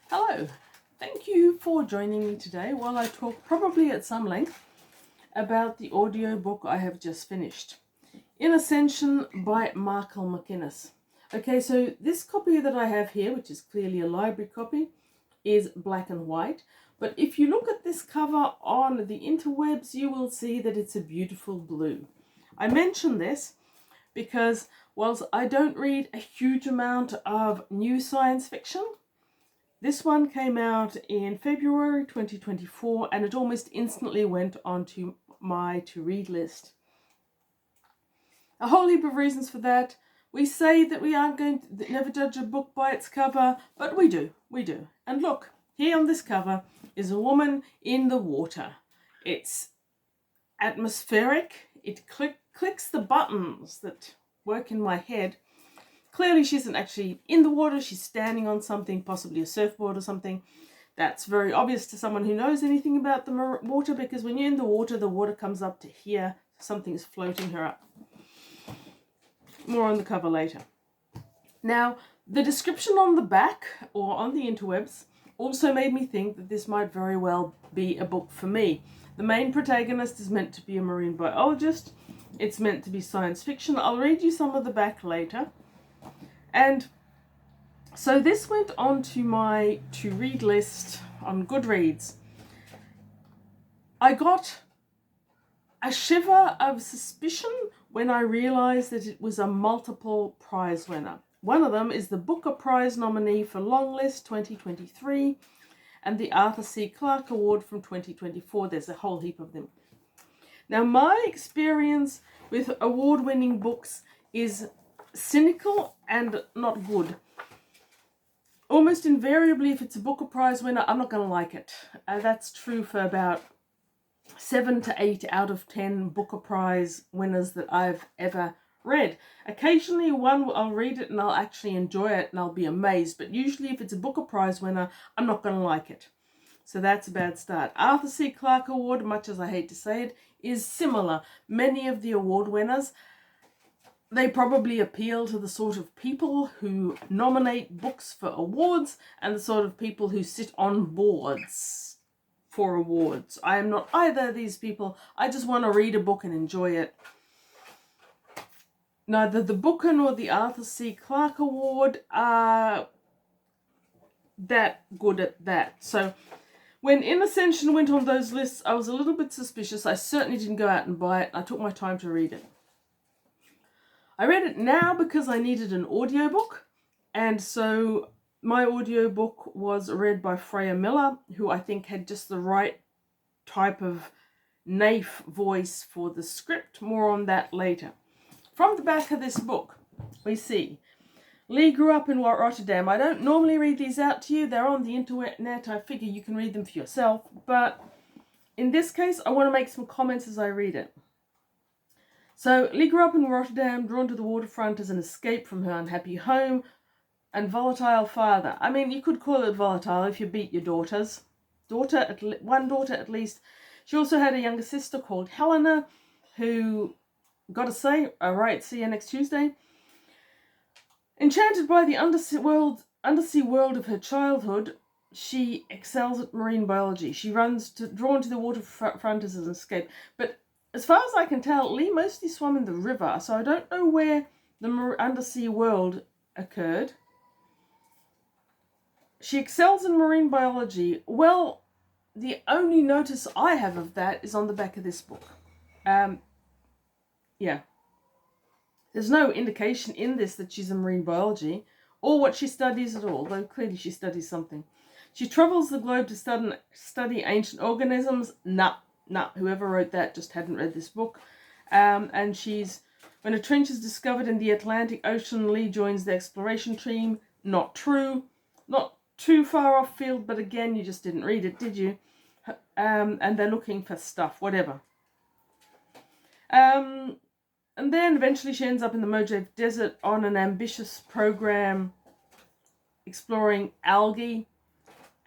Hello, thank you for joining me today while I talk, probably at some length, about the audiobook I have just finished. In Ascension by Martin MacInnes. Okay, so this copy that I have here, which is clearly a library copy, is black and white. But if you look at this cover on the interwebs, you will see that it's a beautiful blue. I mention this because whilst I don't read a huge amount of new science fiction, this one came out in February 2024 and it almost instantly went onto my to-read list. A whole heap of reasons for that. We say that we aren't going to never judge a book by its cover, but we do. And look, here on this cover is a woman in the water. It's atmospheric. It clicks the buttons that work in my head. Clearly she isn't actually in the water, she's standing on something, possibly a surfboard or something. That's very obvious to someone who knows anything about the water, because when you're in the water comes up to here. Something is floating her up. More on the cover later. Now, the description on the back, or on the interwebs, also made me think that this might very well be a book for me. The main protagonist is meant to be a marine biologist. It's meant to be science fiction. I'll read you some of the back later. And so this went on to my to-read list on Goodreads. I got a shiver of suspicion when I realised that it was a multiple prize winner. One of them is the Booker Prize nominee for Longlist 2023 and the Arthur C. Clarke Award from 2024. There's a whole heap of them. Now, my experience with award-winning books is cynical and not good. Almost invariably, if it's a Booker Prize winner, I'm not going to like it. That's true for about 7 to 8 out of 10 Booker Prize winners that I've ever read. Occasionally one, I'll read it and I'll actually enjoy it and I'll be amazed. But usually if it's a Booker Prize winner, I'm not going to like it. So that's a bad start. Arthur C. Clarke Award, much as I hate to say it, is similar. Many of the award winners, they probably appeal to the sort of people who nominate books for awards and the sort of people who sit on boards for awards. I am not either of these people. I just want to read a book and enjoy it. Neither the Booker nor the Arthur C. Clarke Award are that good at that. So when In Ascension went on those lists, I was a little bit suspicious. I certainly didn't go out and buy it. I took my time to read it. I read it now because I needed an audiobook, and so my audiobook was read by Freya Miller, who I think had just the right type of naif voice for the script. More on that later. From the back of this book, we see Leigh grew up in Rotterdam. I don't normally read these out to you. They're on the internet. I figure you can read them for yourself. But in this case, I want to make some comments as I read it. So, Leigh grew up in Rotterdam, drawn to the waterfront as an escape from her unhappy home and volatile father. I mean, you could call it volatile if you beat your daughters. One daughter at least. She also had a younger sister called Helena, who, gotta say, alright, see you next Tuesday. Enchanted by the undersea world of her childhood, she excels at marine biology. She drawn to the waterfront as an escape. But as far as I can tell, Leigh mostly swam in the river, so I don't know where the undersea world occurred. She excels in marine biology. Well, the only notice I have of that is on the back of this book. Yeah. There's no indication in this that she's in marine biology or what she studies at all, though clearly she studies something. She travels the globe to study ancient organisms. Nah. Whoever wrote that just hadn't read this book. And when a trench is discovered in the Atlantic Ocean, Leigh joins the exploration team. Not true. Not too far off field, but again, you just didn't read it, did you? And they're looking for stuff, whatever. And then eventually she ends up in the Mojave Desert on an ambitious program exploring algae.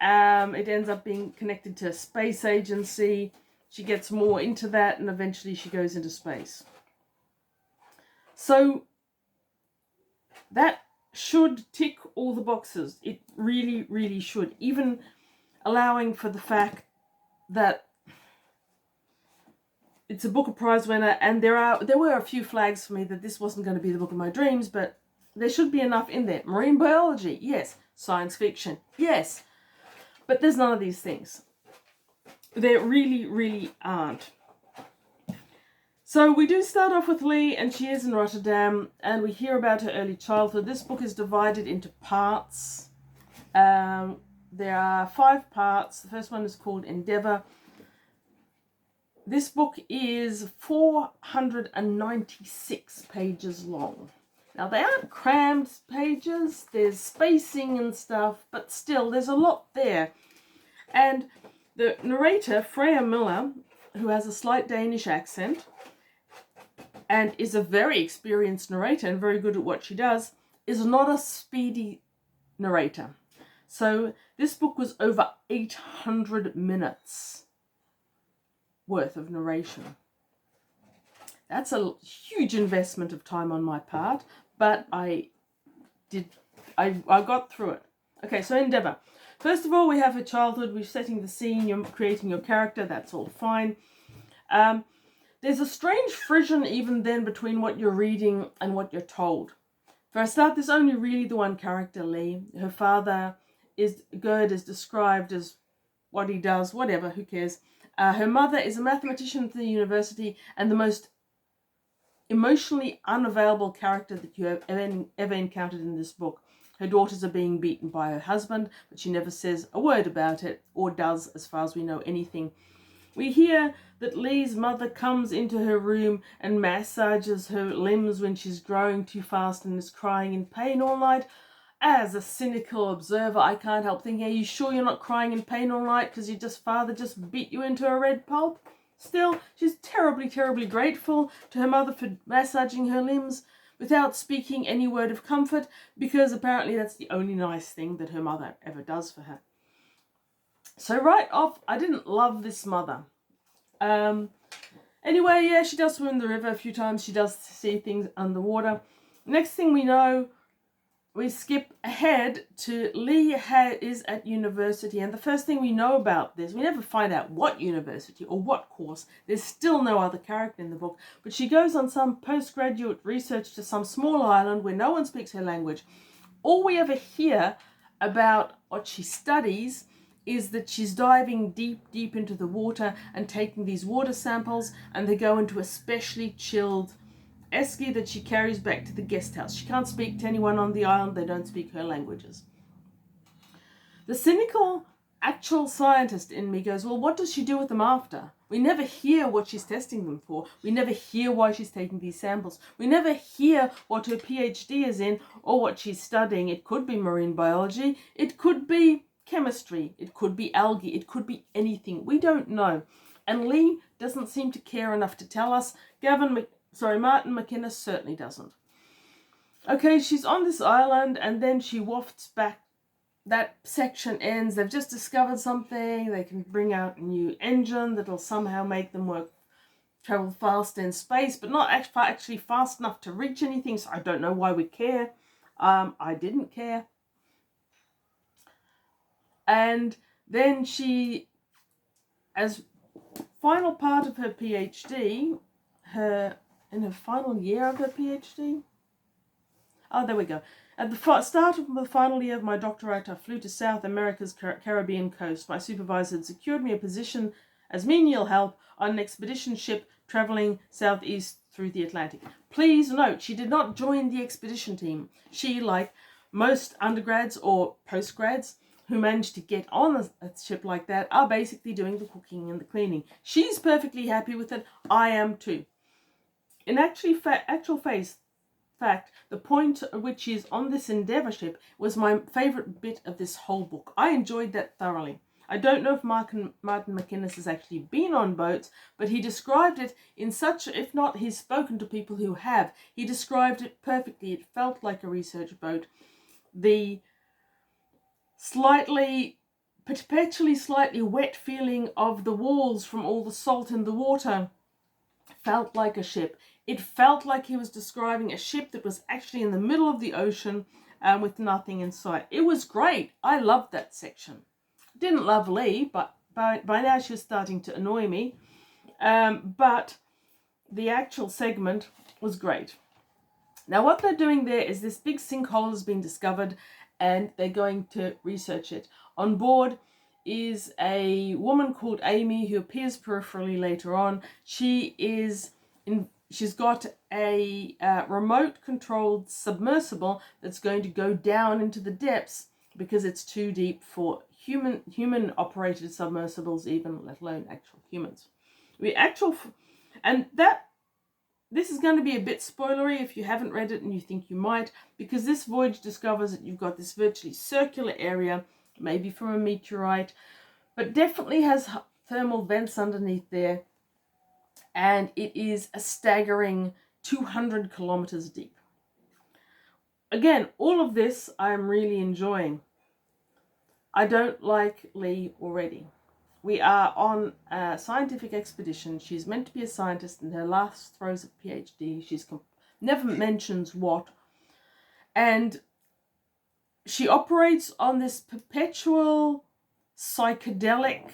It ends up being connected to a space agency. She gets more into that and eventually she goes into space. So that should tick all the boxes. It really, really should. Even allowing for the fact that it's a Booker Prize winner, and there were a few flags for me that this wasn't going to be the book of my dreams, but there should be enough in there. Marine biology, yes. Science fiction, yes. But there's none of these things. There really, really aren't. So we do start off with Leigh, and she is in Rotterdam, and we hear about her early childhood. This book is divided into parts. There are 5 parts. The first one is called Endeavour. This book is 496 pages long. Now, they aren't crammed pages. There's spacing and stuff, but still, there's a lot there. And the narrator, Freya Miller, who has a slight Danish accent and is a very experienced narrator and very good at what she does, is not a speedy narrator. So this book was over 800 minutes worth of narration. That's a huge investment of time on my part, but I got through it. Okay, so Endeavour. First of all, we have her childhood. We're setting the scene. You're creating your character. That's all fine. There's a strange frisson even then between what you're reading and what you're told. For a start, there's only really the one character, Leigh. Her father is described as what he does, whatever, who cares. Her mother is a mathematician at the university and the most emotionally unavailable character that you have ever encountered in this book. Her daughters are being beaten by her husband, but she never says a word about it, or does, as far as we know, anything. We hear that Leigh's mother comes into her room and massages her limbs when she's growing too fast and is crying in pain all night. As a cynical observer, I can't help thinking, are you sure you're not crying in pain all night because your father just beat you into a red pulp? Still, she's terribly, terribly grateful to her mother for massaging her limbs without speaking any word of comfort, because apparently that's the only nice thing that her mother ever does for her. So right off, I didn't love this mother. Anyway, yeah, she does swim in the river a few times. She does see things underwater. Next thing we know, we skip ahead to Leigh is at university, and the first thing we know about this, we never find out what university or what course. There's still no other character in the book, but she goes on some postgraduate research to some small island where no one speaks her language. All we ever hear about what she studies is that she's diving deep, deep into the water and taking these water samples, and they go into a specially chilled esky that she carries back to the guest house. She can't speak to anyone on the island. They don't speak her languages. The cynical actual scientist in me goes, well, what does she do with them after? We never hear what she's testing them for. We never hear why she's taking these samples. We never hear what her PhD is in or what she's studying. It could be marine biology. It could be chemistry. It could be algae. It could be anything. We don't know. And Leigh doesn't seem to care enough to tell us. Martin MacInnes certainly doesn't. Okay, she's on this island, and then she wafts back. That section ends. They've just discovered something. They can bring out a new engine that'll somehow make them travel fast in space, but not actually fast enough to reach anything, so I don't know why we care. I didn't care. And then she, as final part of her PhD, in her final year of her PhD. Oh, there we go. At the start of the final year of my doctorate, I flew to South America's Caribbean coast. My supervisor had secured me a position as menial help on an expedition ship traveling southeast through the Atlantic. Please note, she did not join the expedition team. She, like most undergrads or postgrads who manage to get on a ship like that, are basically doing the cooking and the cleaning. She's perfectly happy with it. I am too. In actual fact, the point at which she is on this Endeavour ship was my favourite bit of this whole book. I enjoyed that thoroughly. I don't know if Martin MacInnes has actually been on boats, but he described it in such, if not he's spoken to people who have, he described it perfectly. It felt like a research boat. The perpetually slightly wet feeling of the walls from all the salt in the water felt like a ship. It felt like he was describing a ship that was actually in the middle of the ocean, with nothing in sight. It was great. I loved that section. Didn't love Leigh, but by now she was starting to annoy me. But the actual segment was great. Now what they're doing there is this big sinkhole has been discovered and they're going to research it. On board is a woman called Amy who appears peripherally later on. She's got a remote controlled submersible that's going to go down into the depths because it's too deep for human operated submersibles, even, let alone actual humans. This is going to be a bit spoilery if you haven't read it and you think you might, because this voyage discovers that you've got this virtually circular area, maybe from a meteorite, but definitely has thermal vents underneath there, and it is a staggering 200 kilometers deep. Again, all of this I'm really enjoying. I don't like Leigh already. We are on a scientific expedition. She's meant to be a scientist in her last throes of PhD. She's never mentions what. And she operates on this perpetual psychedelic,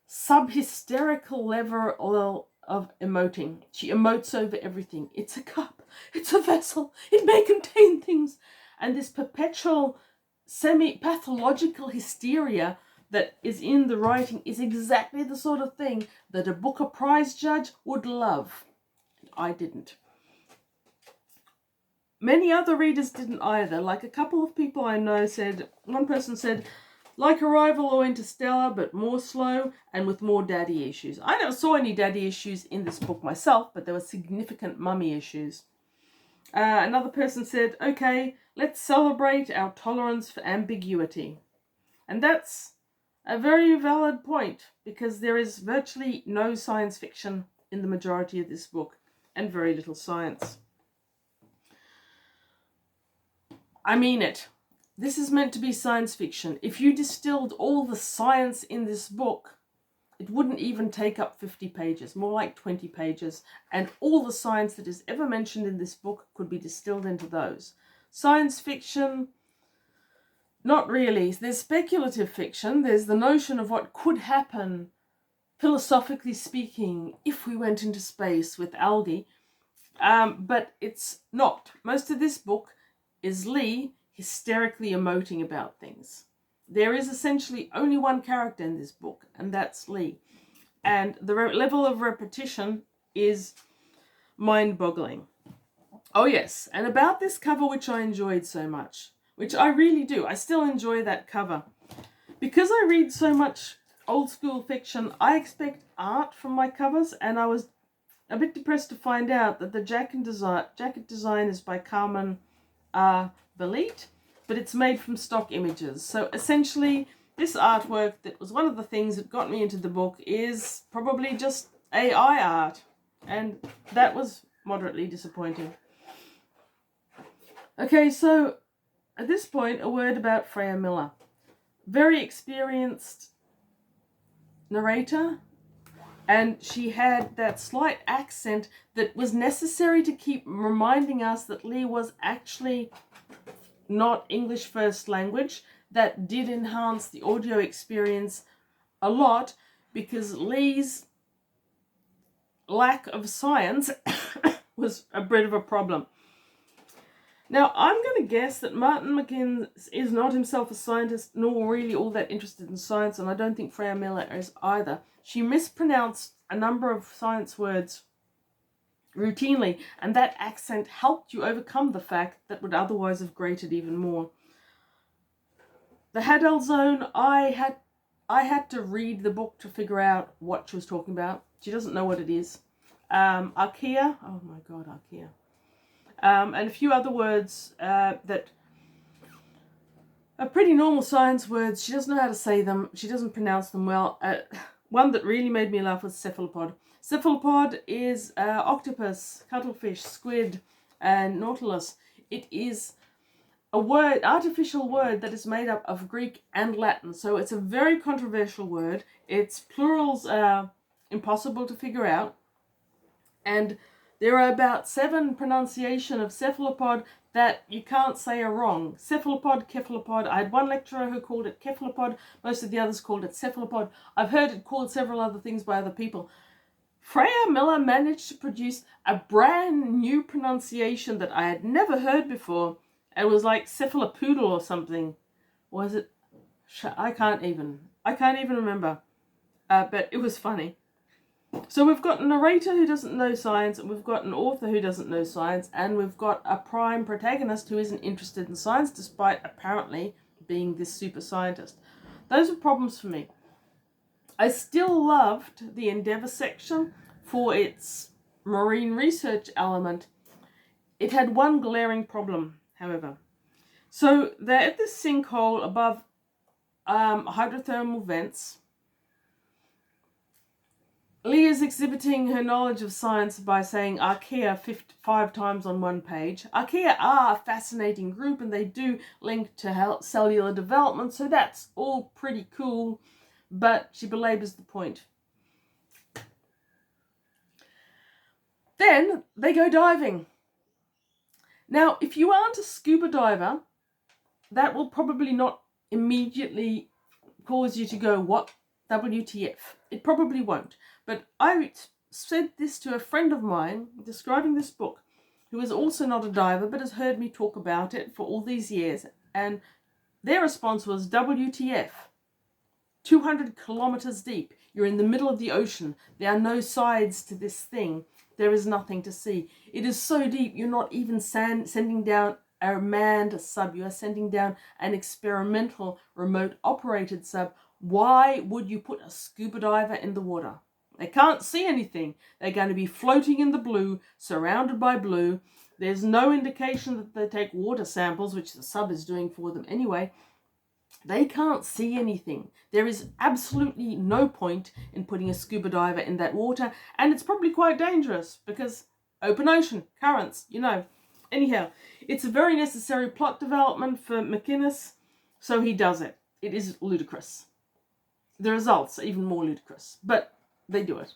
sub-hysterical level of emoting. She emotes over everything. It's a cup. It's a vessel. It may contain things. And this perpetual semi-pathological hysteria that is in the writing is exactly the sort of thing that a Booker Prize judge would love. I didn't. Many other readers didn't either. Like a couple of people I know said, one person said, like Arrival or Interstellar, but more slow and with more daddy issues. I never saw any daddy issues in this book myself, but there were significant mummy issues. Another person said, okay, let's celebrate our tolerance for ambiguity. And that's a very valid point, because there is virtually no science fiction in the majority of this book, and very little science. I mean it. This is meant to be science fiction. If you distilled all the science in this book, it wouldn't even take up 50 pages, more like 20 pages, and all the science that is ever mentioned in this book could be distilled into those. Science fiction, not really. There's speculative fiction. There's the notion of what could happen, philosophically speaking, if we went into space with algae. But it's not. Most of this book is Leigh hysterically emoting about things. There is essentially only one character in this book, and that's Leigh. And the level of repetition is mind-boggling. Oh yes, and about this cover, which I enjoyed so much, which I really do. I still enjoy that cover. Because I read so much old school fiction, I expect art from my covers, and I was a bit depressed to find out that the jacket design is by Carmen Belit, but it's made from stock images. So essentially, this artwork that was one of the things that got me into the book is probably just AI art, and that was moderately disappointing. Okay, so at this point, a word about Freya Miller. Very experienced narrator, and she had that slight accent that was necessary to keep reminding us that Leigh was actually not English first language. That did enhance the audio experience a lot, because Leigh's lack of science was a bit of a problem. Now, I'm going to guess that Martin MacInnes is not himself a scientist, nor really all that interested in science, and I don't think Freya Miller is either. She mispronounced a number of science words routinely, and that accent helped you overcome the fact that would otherwise have grated even more. The Hadal Zone, I had to read the book to figure out what she was talking about. She doesn't know what it is. Archaea, oh my god, Archaea. And a few other words that are pretty normal science words. She doesn't know how to say them. She doesn't pronounce them well. One that really made me laugh was cephalopod. Cephalopod is octopus, cuttlefish, squid, and nautilus. It is a word, artificial word, that is made up of Greek and Latin. So it's a very controversial word. Its plurals are impossible to figure out. And There are about 7 pronunciation of cephalopod that you can't say are wrong. Cephalopod, cephalopod. I had one lecturer who called it cephalopod. Most of the others called it cephalopod. I've heard it called several other things by other people. Freya Miller managed to produce a brand new pronunciation that I had never heard before. It was like cephalopoodle or something. Was it? I can't even remember. But it was funny. So we've got a narrator who doesn't know science, and we've got an author who doesn't know science, and we've got a prime protagonist who isn't interested in science, despite apparently being this super scientist. Those are problems for me. I still loved the Endeavour section for its marine research element. It had one glaring problem, however. So they're at this sinkhole above hydrothermal vents. Leigh is exhibiting her knowledge of science by saying archaea 5 times on one page. Archaea are a fascinating group, and they do link to cellular development, so that's all pretty cool, but she belabors the point. Then they go diving. Now, if you aren't a scuba diver, that will probably not immediately cause you to go, what? WTF. It probably won't. But I said this to a friend of mine describing this book, who is also not a diver but has heard me talk about it for all these years, and their response was, WTF. 200 kilometers deep. You're in the middle of the ocean. There are no sides to this thing. There is nothing to see. It is so deep, you're not even sending down a manned sub. You are sending down an experimental remote operated sub. Why would you put a scuba diver in the water? They can't see anything. They're going to be floating in the blue, surrounded by blue. There's no indication that they take water samples, which the sub is doing for them anyway. They can't see anything. There is absolutely no point in putting a scuba diver in that water, and it's probably quite dangerous because open ocean, currents, you know. Anyhow, it's a very necessary plot development for MacInnes, so he does it. It is ludicrous. The results are even more ludicrous, but they do it.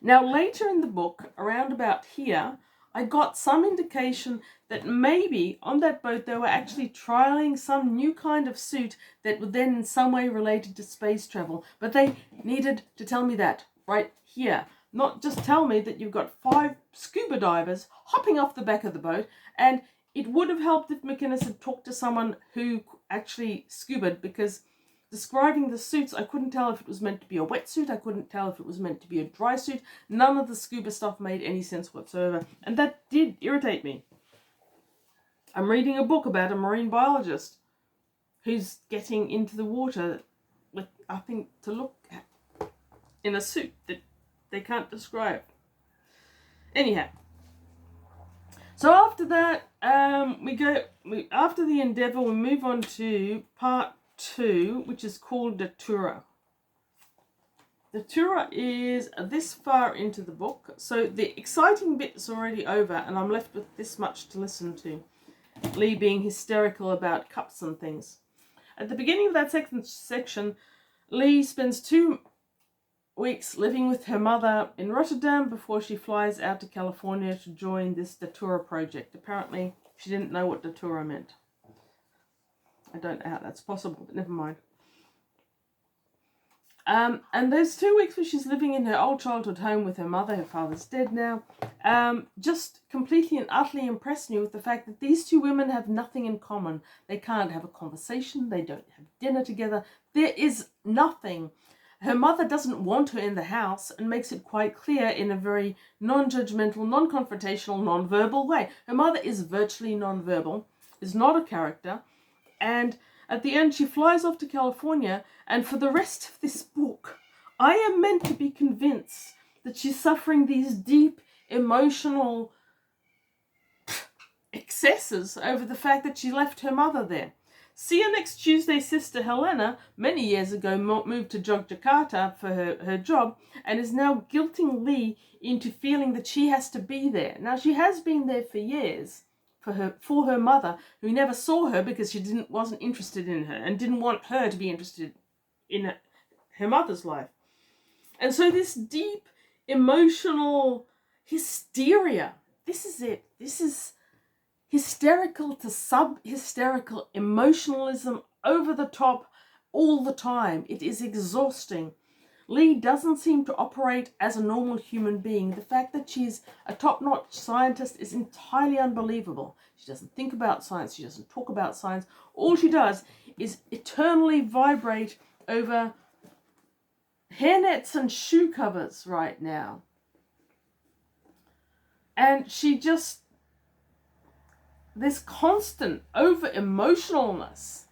Now, later in the book, around about here, I got some indication that maybe on that boat they were actually trialing some new kind of suit that was then in some way related to space travel. But they needed to tell me that right here. Not just tell me that you've got 5 scuba divers hopping off the back of the boat. And it would have helped if MacInnes had talked to someone who actually scubaed, because describing the suits, I couldn't tell if it was meant to be a wetsuit. I couldn't tell if it was meant to be a dry suit. None of the scuba stuff made any sense whatsoever. And that did irritate me. I'm reading a book about a marine biologist who's getting into the water with, I think, to look at in a suit that they can't describe. Anyhow. So after that, after the Endeavour, we move on to part 2, which is called Datura. Datura is this far into the book, so the exciting bit is already over, and I'm left with this much to listen to. Leigh being hysterical about cups and things. At the beginning of that second section, Leigh spends 2 weeks living with her mother in Rotterdam before she flies out to California to join this Datura project. Apparently, she didn't know what Datura meant. I don't know how that's possible, but never mind. And those 2 weeks where she's living in her old childhood home with her mother, her father's dead now, just completely and utterly impressed me with the fact that these 2 women have nothing in common. They can't have a conversation. They don't have dinner together. There is nothing. Her mother doesn't want her in the house and makes it quite clear in a very non-judgmental, non-confrontational, non-verbal way. Her mother is virtually non-verbal, is not a character, and at the end she flies off to California, and for the rest of this book, I am meant to be convinced that she's suffering these deep emotional excesses over the fact that she left her mother there. See you next Tuesday, Sister Helena, many years ago moved to Yogyakarta for her job, and is now guilting Leigh into feeling that she has to be there. Now, she has been there for years for her mother, who never saw her because she wasn't interested in her and didn't want her to be interested in her mother's life. And so this deep, emotional, hysteria. This is it. This is hysterical to sub-hysterical emotionalism, over the top all the time. It is exhausting. Leigh doesn't seem to operate as a normal human being. The fact that she's a top-notch scientist is entirely unbelievable. She doesn't think about science. She doesn't talk about science. All she does is eternally vibrate over hairnets and shoe covers right now. And she just, this constant over-emotionalness,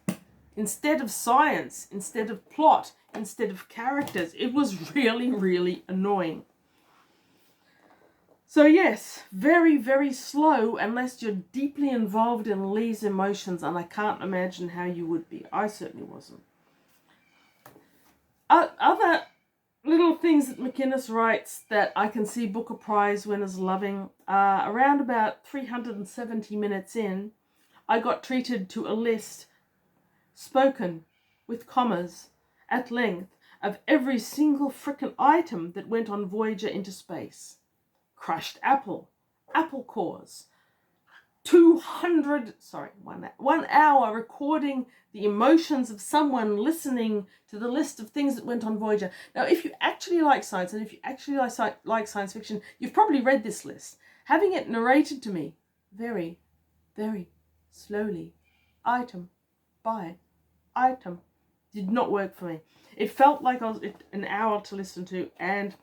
instead of science, instead of plot, instead of characters. It was really, really annoying. So yes, very, very slow unless you're deeply involved in Leigh's emotions, and I can't imagine how you would be. I certainly wasn't. Other little things that MacInnes writes that I can see Booker Prize winners loving. Around about 370 minutes in, I got treated to a list, spoken with commas, at length, of every single frickin' item that went on Voyager into space. Crushed apple, apple cores, 1 hour recording the emotions of someone listening to the list of things that went on Voyager. Now, if you actually like science, and if you actually like science fiction, you've probably read this list. Having it narrated to me very, very slowly, item by item, did not work for me. It felt like I was an hour to listen to, and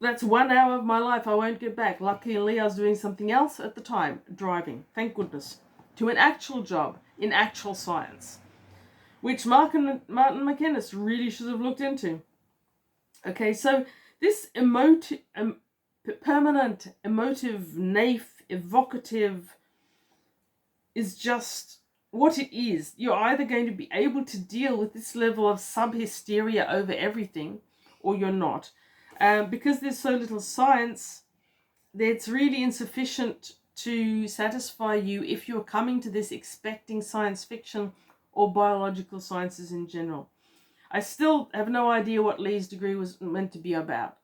that's 1 hour of my life I won't get back. Luckily, I was doing something else at the time, driving, thank goodness, to an actual job in actual science, which Martin MacInnes really should have looked into. Okay, so this permanent, emotive, naif, evocative is just what it is. You're either going to be able to deal with this level of sub-hysteria over everything, or you're not. Because there's so little science, it's really insufficient to satisfy you if you're coming to this expecting science fiction or biological sciences in general. I still have no idea what Leigh's degree was meant to be about.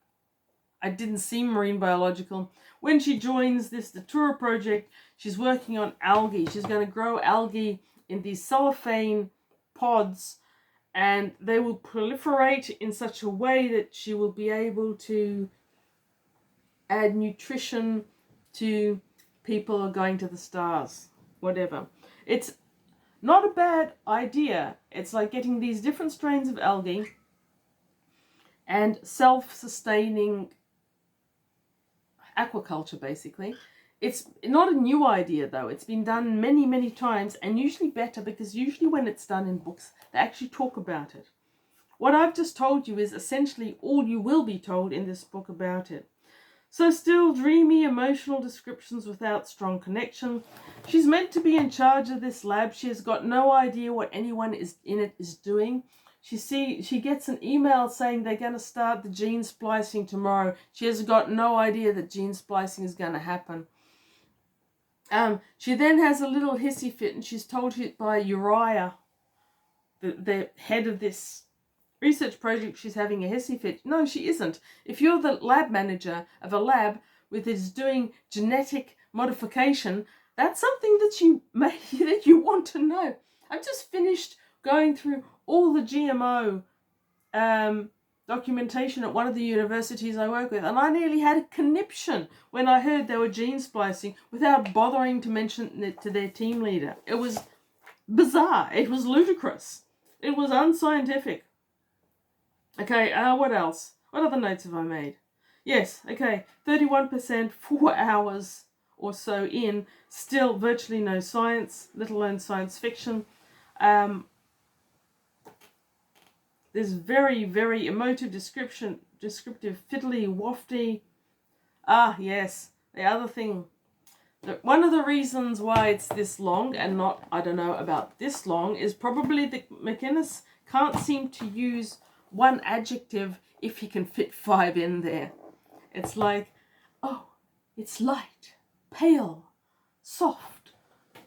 I didn't seem marine biological. When she joins this Datura project, she's working on algae. She's going to grow algae in these cellophane pods, and they will proliferate in such a way that she will be able to add nutrition to people who are going to the stars, whatever. It's not a bad idea. It's like getting these different strains of algae and self-sustaining aquaculture, basically. It's not a new idea, though. It's been done many, many times, and usually better, because usually when it's done in books, they actually talk about it. What I've just told you is essentially all you will be told in this book about it. So still dreamy, emotional descriptions without strong connection. She's meant to be in charge of this lab. She has got no idea what anyone in it is doing. She gets an email saying they're going to start the gene splicing tomorrow. She has got no idea that gene splicing is going to happen. She then has a little hissy fit, and she's told by Uriah, the head of this research project, she's having a hissy fit. No, she isn't. If you're the lab manager of a lab that is doing genetic modification, that's something that you want to know. I've just finished going through all the GMO documentation at one of the universities I work with, and I nearly had a conniption when I heard they were gene splicing without bothering to mention it to their team leader. It was bizarre. It was ludicrous. It was unscientific. Okay, what else? What other notes have I made? Yes, okay, 31%, 4 hours or so in, still virtually no science, let alone science fiction. There's very, very emotive descriptive, fiddly, wafty. Ah, yes, the other thing. One of the reasons why it's this long and not, I don't know, about this long, is probably that MacInnes can't seem to use one adjective if he can fit 5 in there. It's like, oh, it's light, pale, soft.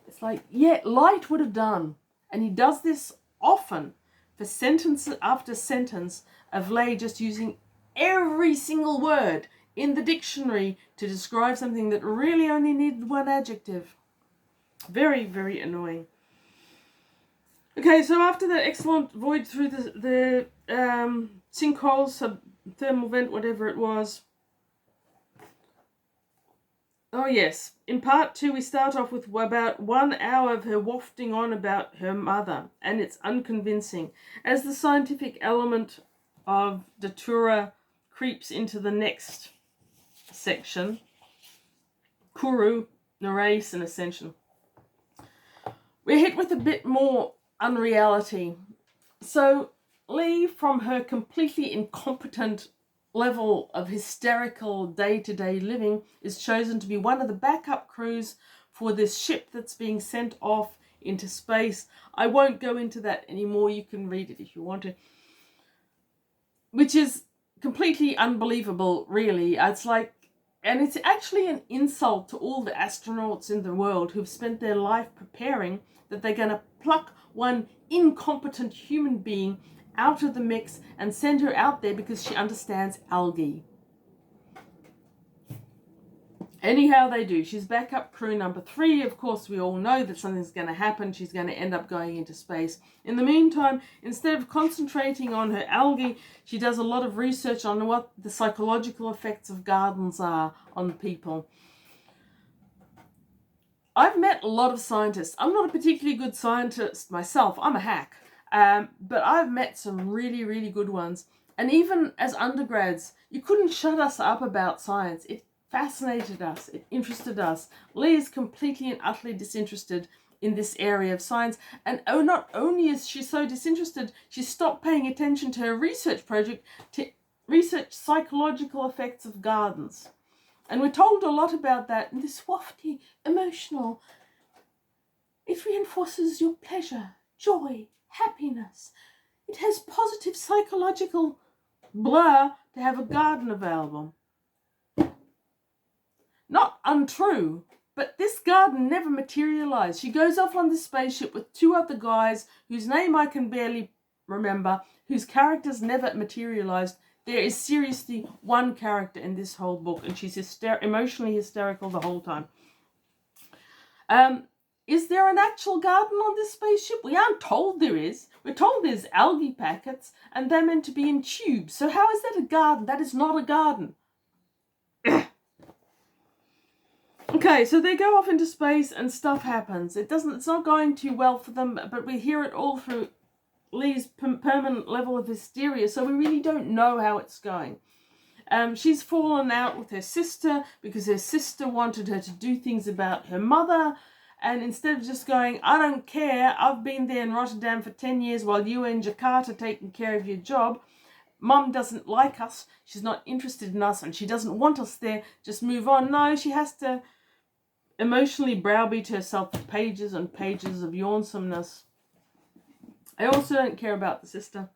It's like, yeah, light would have done. And he does this often, for sentence after sentence of Leigh just using every single word in the dictionary to describe something that really only needed one adjective. Very, very annoying. Okay, so after that excellent voyage through the sinkhole, thermal vent, whatever it was. Oh yes, in part 2 we start off with about 1 hour of her wafting on about her mother, and it's unconvincing. As the scientific element of Datura creeps into the next section, Kuru, Narrated, and Ascension, we're hit with a bit more unreality. So Leigh, from her completely incompetent level of hysterical day-to-day living, is chosen to be one of the backup crews for this ship that's being sent off into space. I won't go into that anymore. You can read it if you want to. Which is completely unbelievable, really. It's like, and it's actually an insult to all the astronauts in the world who've spent their life preparing that they're going to pluck one incompetent human being out of the mix and send her out there because she understands algae. Anyhow, they do. She's backup crew number 3. Of course, we all know that something's going to happen. She's going to end up going into space. In the meantime, instead of concentrating on her algae, she does a lot of research on what the psychological effects of gardens are on people. I've met a lot of scientists. I'm not a particularly good scientist myself. I'm a hack. But I've met some really, really good ones. And even as undergrads, you couldn't shut us up about science. It fascinated us. It interested us. Leigh is completely and utterly disinterested in this area of science. And not only is she so disinterested, she stopped paying attention to her research project to research psychological effects of gardens. And we're told a lot about that in this wafty, emotional. It reinforces your pleasure, joy, happiness. It has positive psychological blah to have a garden available. Not untrue, but this garden never materialized. She goes off on this spaceship with 2 other guys whose name I can barely remember, whose characters never materialized. There is seriously one character in this whole book, and she's emotionally hysterical the whole time. Is there an actual garden on this spaceship? We aren't told there is. We're told there's algae packets, and they're meant to be in tubes. So how is that a garden? That is not a garden. Okay, so they go off into space and stuff happens. It's not going too well for them, but we hear it all through Leigh's permanent level of hysteria, so we really don't know how it's going. She's fallen out with her sister because her sister wanted her to do things about her mother, and instead of just going, I don't care, I've been there in Rotterdam for 10 years while you were in Jakarta taking care of your job. Mum doesn't like us, she's not interested in us, and she doesn't want us there, just move on. No, she has to emotionally browbeat herself with pages and pages of yawnsomeness. I also don't care about the sister.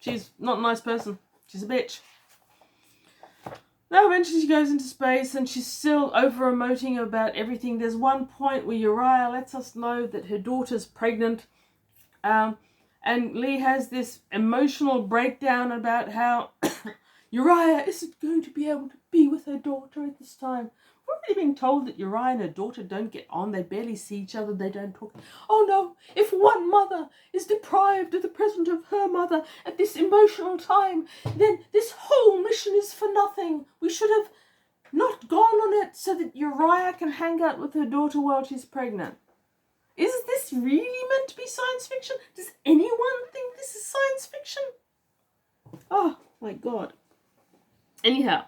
She's not a nice person. She's a bitch. Now eventually she goes into space and she's still over-emoting about everything. There's one point where Uriah lets us know that her daughter's pregnant. And Leigh has this emotional breakdown about how Uriah isn't going to be able to be with her daughter at this time. We're already being told that Uriah and her daughter don't get on. They barely see each other. They don't talk. Oh no, if one mother is deprived of the presence of her mother at this emotional time, then this whole mission is for nothing. We should have not gone on it so that Uriah can hang out with her daughter while she's pregnant. Is this really meant to be science fiction? Does anyone think this is science fiction? Oh my God. Anyhow.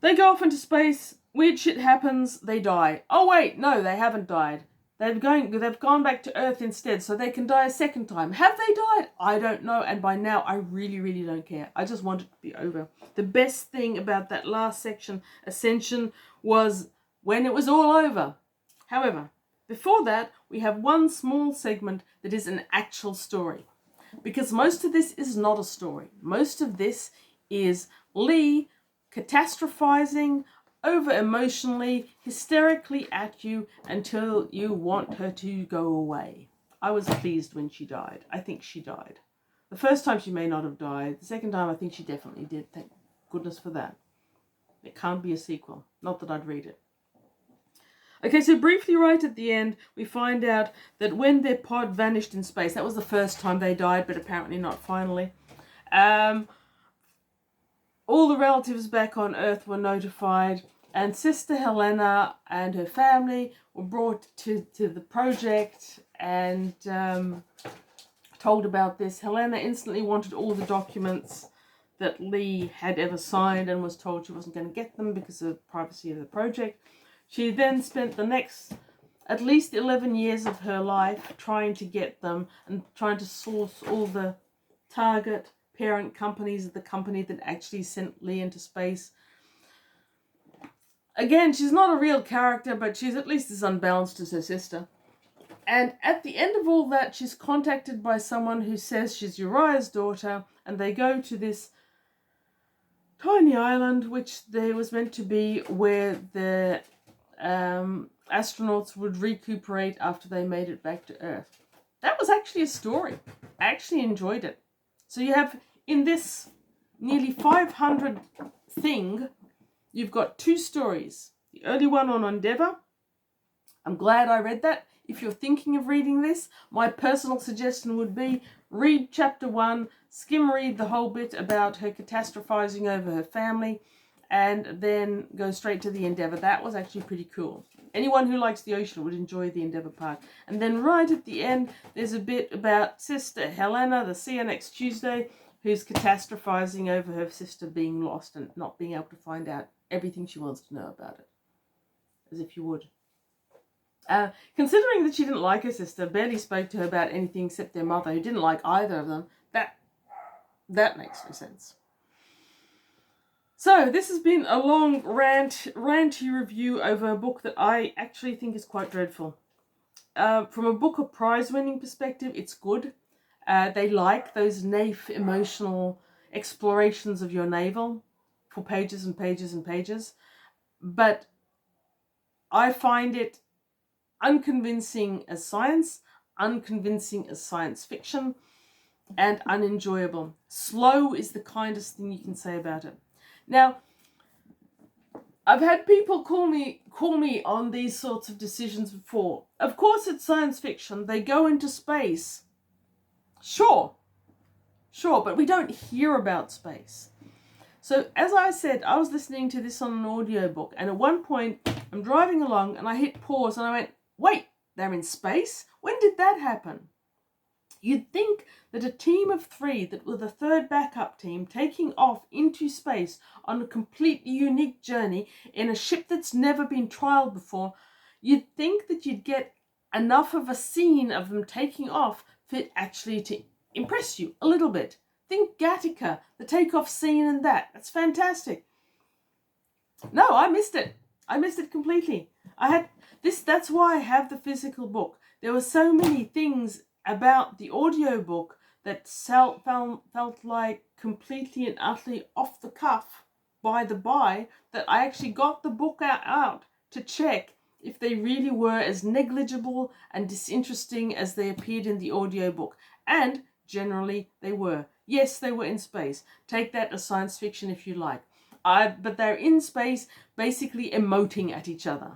They go off into space, weird shit happens, they die. Oh wait, no, they haven't died. They've gone back to Earth instead, so they can die a second time. Have they died? I don't know, and by now I really, really don't care. I just want it to be over. The best thing about that last section, Ascension, was when it was all over. However, before that, we have one small segment that is an actual story. Because most of this is not a story. Most of this is Leigh catastrophizing, over-emotionally, hysterically at you until you want her to go away. I was pleased when she died. I think she died. The first time she may not have died. The second time I think she definitely did. Thank goodness for that. It can't be a sequel. Not that I'd read it. Okay, so briefly right at the end, we find out that when their pod vanished in space, that was the first time they died, but apparently not finally. All the relatives back on Earth were notified, and Sister Helena and her family were brought to the project and told about this. Helena instantly wanted all the documents that Leigh had ever signed and was told she wasn't going to get them because of the privacy of the project. She then spent the next at least 11 years of her life trying to get them and trying to source all the target parent companies of the company that actually sent Leigh into space. Again, she's not a real character, but she's at least as unbalanced as her sister. And at the end of all that, she's contacted by someone who says she's Uriah's daughter, and they go to this tiny island, which there was meant to be where the astronauts would recuperate after they made it back to Earth. That was actually a story. I actually enjoyed it. So you have, in this nearly 500 thing, you've got 2 stories. The early one on Endeavour. I'm glad I read that. If you're thinking of reading this, my personal suggestion would be read chapter 1, skim read the whole bit about her catastrophizing over her family, and then go straight to the Endeavour. That was actually pretty cool. Anyone who likes the ocean would enjoy the Endeavour part. And then right at the end, there's a bit about Sister Helena, the See You Next Tuesday, who's catastrophizing over her sister being lost and not being able to find out everything she wants to know about it. As if you would. Considering that she didn't like her sister, barely spoke to her about anything except their mother, who didn't like either of them, that makes no sense. So this has been a long ranty review over a book that I actually think is quite dreadful. From a Booker Prize winning perspective, it's good. They like those naif emotional explorations of your navel for pages and pages and pages. But I find it unconvincing as science, unconvincing as science fiction, and unenjoyable. Slow is the kindest thing you can say about it. Now, I've had people call me on these sorts of decisions before. Of course it's science fiction. They go into space. Sure, but we don't hear about space. So as I said, I was listening to this on an audiobook, and at one point I'm driving along and I hit pause and I went, wait, they're in space? When did that happen? You'd think that a team of 3 that were the third backup team taking off into space on a completely unique journey in a ship that's never been trialed before, you'd think that you'd get enough of a scene of them taking off for it actually to impress you a little bit. Think Gattaca, the takeoff scene and that. That's fantastic. No, I missed it. I missed it completely. That's why I have the physical book. There were so many things about the audiobook that felt like completely and utterly off the cuff, by the by, that I actually got the book out to check if they really were as negligible and disinteresting as they appeared in the audiobook. And generally they were. Yes, they were in space. Take that as science fiction if you like. But they're in space basically emoting at each other.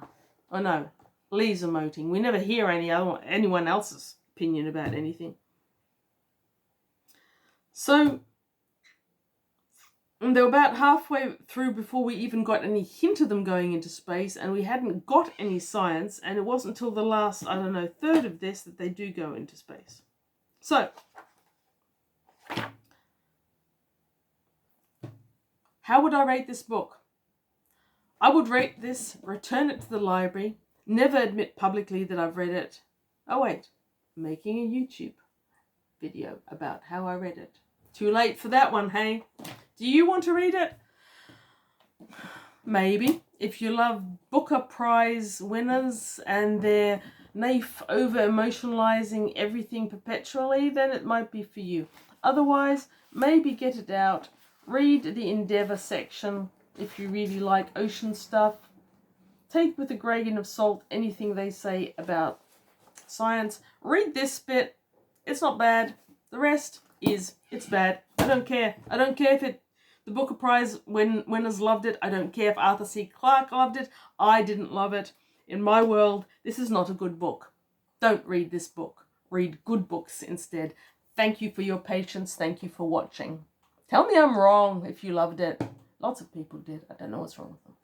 Oh no, Leigh's emoting. We never hear anyone else's opinion about anything. So they were about halfway through before we even got any hint of them going into space, and we hadn't got any science, and it wasn't until the last, third of this that they do go into space. So how would I rate this book? I would rate this, return it to the library, never admit publicly that I've read it. Oh wait, making a YouTube video about how I read it. Too late for that one, hey? Do you want to read it? Maybe. If you love Booker Prize winners and their naif over-emotionalizing everything perpetually, then it might be for you. Otherwise, maybe get it out. Read the Endeavour section if you really like ocean stuff. Take with a grain of salt anything they say about science. Read this bit. It's not bad. The rest it's bad. I don't care. I don't care if the Booker Prize winners loved it. I don't care if Arthur C. Clarke loved it. I didn't love it. In my world, this is not a good book. Don't read this book. Read good books instead. Thank you for your patience. Thank you for watching. Tell me I'm wrong if you loved it. Lots of people did. I don't know what's wrong with them.